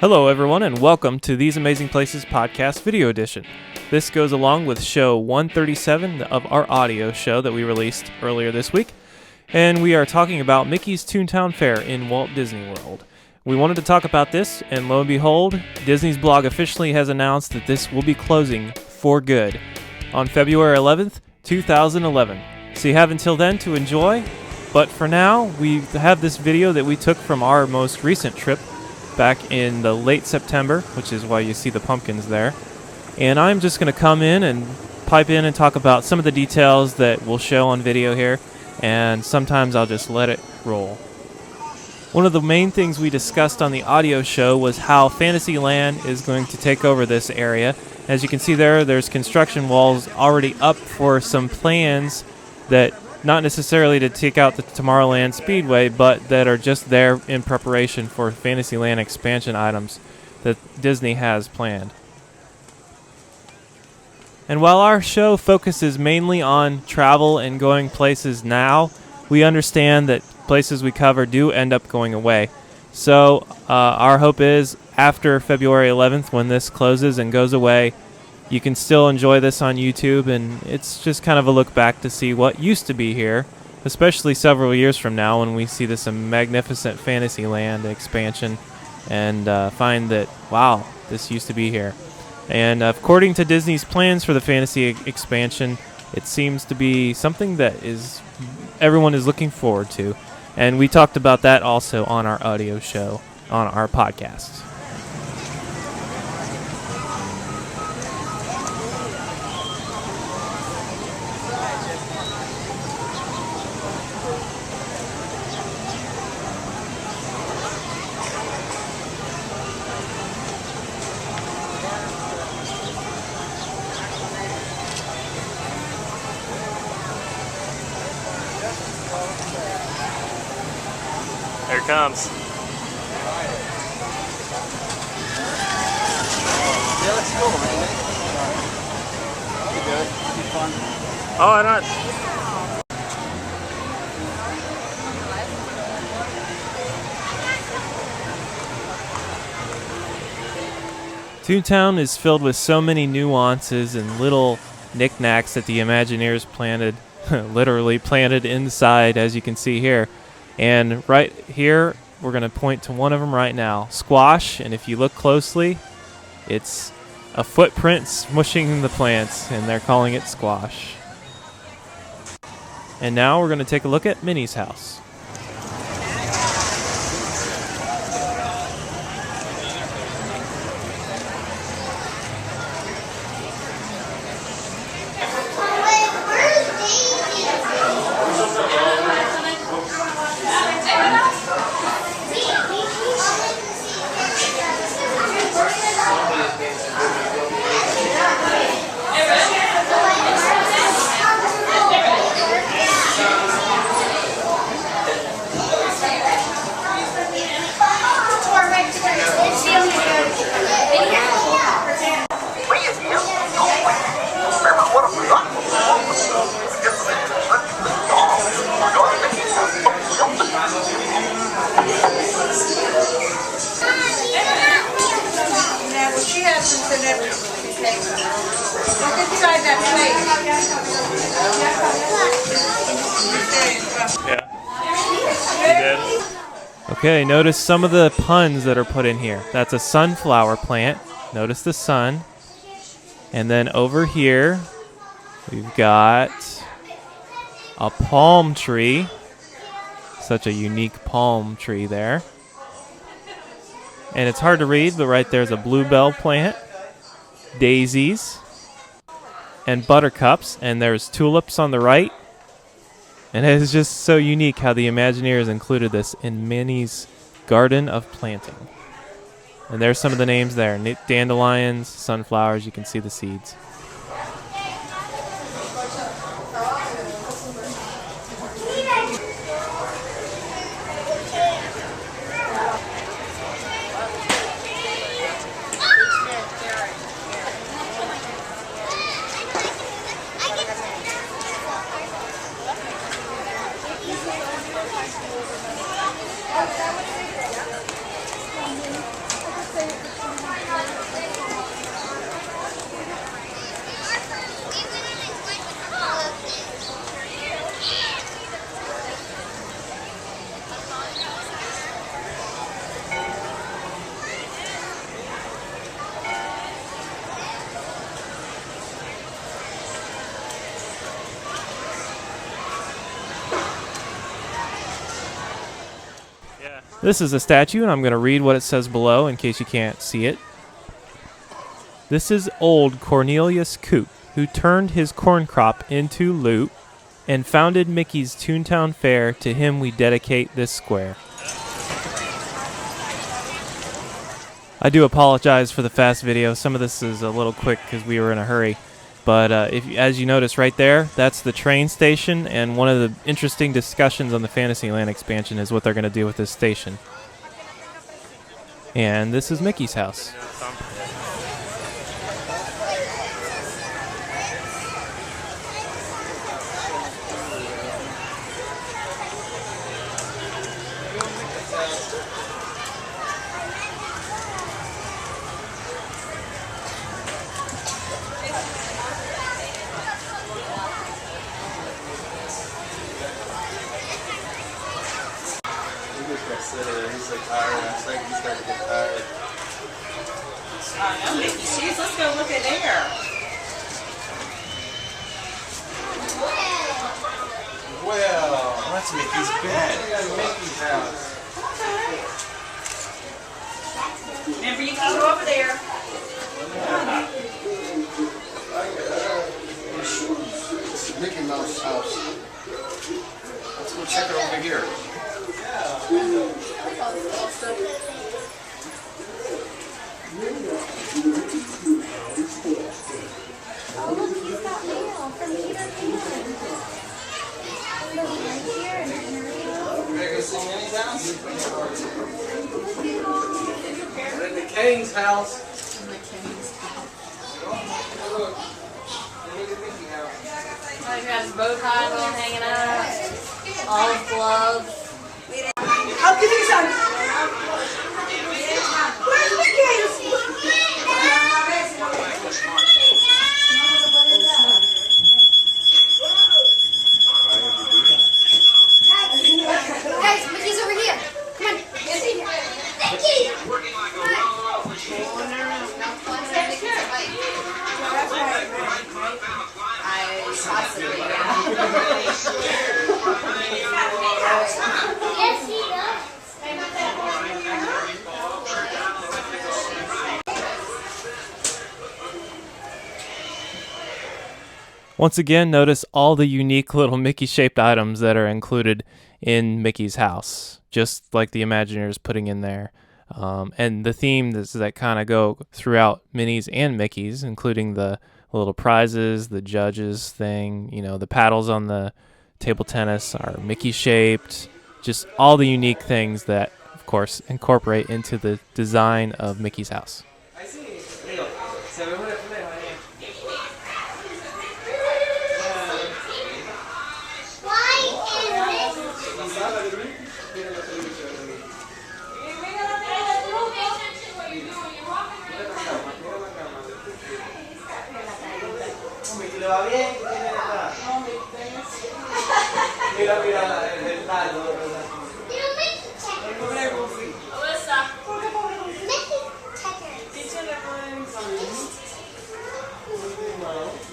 Hello everyone and welcome to These Amazing Places podcast video edition. This goes along with show 137 of our audio show that we released earlier this week, and we are talking about Mickey's Toontown Fair in Walt Disney World. We wanted to talk about this, and lo and behold, Disney's blog officially has announced that this will be closing for good on February 11th, 2011. So you have until then to enjoy, but for now, we have this video that we took from our most recent trip back in the late September, which is why you see the pumpkins there. And I'm just going to come in and pipe in and talk about some of the details that we'll show on video here, and sometimes I'll just let it roll. One of the main things we discussed on the audio show was how Fantasyland is going to take over this area. As you can see there's construction walls already up for some plans that not necessarily to take out the Tomorrowland Speedway, but that are just there in preparation for Fantasyland expansion items that Disney has planned. And while our show focuses mainly on travel and going places now, we understand that places we cover do end up going away. So our hope is after February 11th, when this closes and goes away, you can still enjoy this on YouTube, and it's just kind of a look back to see what used to be here, especially several years from now when we see this magnificent Fantasyland expansion and find that, wow, this used to be here. And according to Disney's plans for the Fantasy expansion, it seems to be something that everyone is looking forward to. And we talked about that also on our audio show, on our podcast. There it comes. Yeah, let's go, man. You good? It'll be fun. Oh, I don't. Toontown is filled with so many nuances and little knickknacks that the Imagineers planted, literally planted inside, as you can see here. And right here, we're going to point to one of them right now, Squash. And if you look closely, it's a footprint smushing the plants, and they're calling it Squash. And now we're going to take a look at Minnie's house. Okay, notice some of the puns that are put in here. That's a sunflower plant. Notice the sun. And then over here, we've got a palm tree. Such a unique palm tree there. And it's hard to read, but right there's a bluebell plant, daisies, and buttercups. And there's tulips on the right. And it is just so unique how the Imagineers included this in Minnie's Garden of Planting. And there's some of the names there. Dandelions, sunflowers, you can see the seeds. This is a statue, and I'm going to read what it says below in case you can't see it. This is old Cornelius Coop, who turned his corn crop into loot and founded Mickey's Toontown Fair. To him we dedicate this square. I do apologize for the fast video. Some of this is a little quick because we were in a hurry. But as you notice right there, that's the train station, and one of the interesting discussions on the Fantasyland expansion is what they're going to do with this station. And this is Mickey's house. He's like tired. I was like, he's starting to get tired. I know Mickey's shoes. Let's go look at there. Well, that's Mickey's bed. That's Mickey's house. Remember, you can go over there. This is Mickey Mouse's house. Let's go check it over here. Oh, look, he's got mail from Peter Pan. Look, right here and Ready to go see Minnie's house? We're in the King's house. Look, look at Mickey's house. Oh, he has bow ties on hanging out. All his gloves. I'll give you some. Where's Mickey? guys, Mickey's over here. Come on. Mickey! Yes, he does. Once again, notice all the unique little Mickey-shaped items that are included in Mickey's house, just like the Imagineers putting in there. And the theme that kind of go throughout Minnie's and Mickey's, including the little prizes, the judges thing, you know, the paddles on the table tennis are Mickey-shaped, just all the unique things that, of course, incorporate into the design of Mickey's house.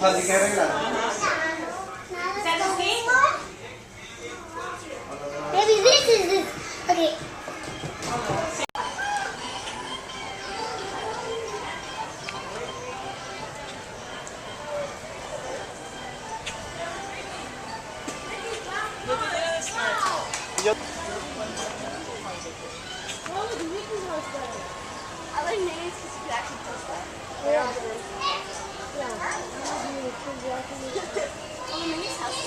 Así que arregla. Maybe this is this. Okay. I like Minnie's because you can actually post that. Yeah. Oh, Minnie's house.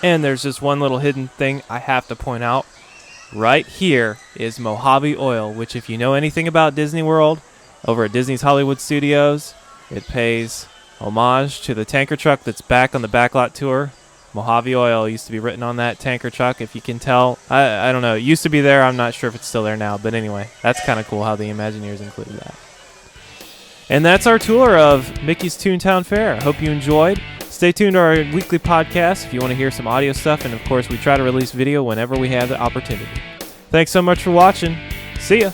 And there's just one little hidden thing I have to point out. Right here is Mojave Oil, which if you know anything about Disney World, over at Disney's Hollywood Studios, it pays homage to the tanker truck that's back on the Backlot Tour. Mojave Oil used to be written on that tanker truck, if you can tell. I don't know. It used to be there. I'm not sure if it's still there now. But anyway, that's kind of cool how the Imagineers included that. And that's our tour of Mickey's Toontown Fair. I hope you enjoyed. Stay tuned to our weekly podcast if you want to hear some audio stuff. And, of course, we try to release video whenever we have the opportunity. Thanks so much for watching. See ya.